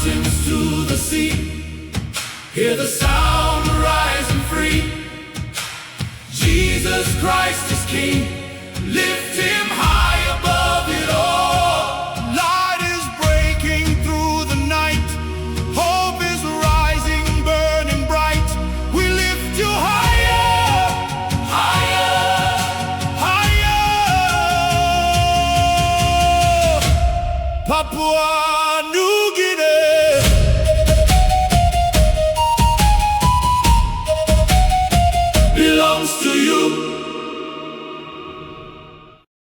mountains to the sea. Hear the sound rising free. Jesus Christ is King. Lift him high above it all. Light is breaking through the night. Hope is rising, burning bright. We lift you higher, Higher, higher. Papua New Guinea.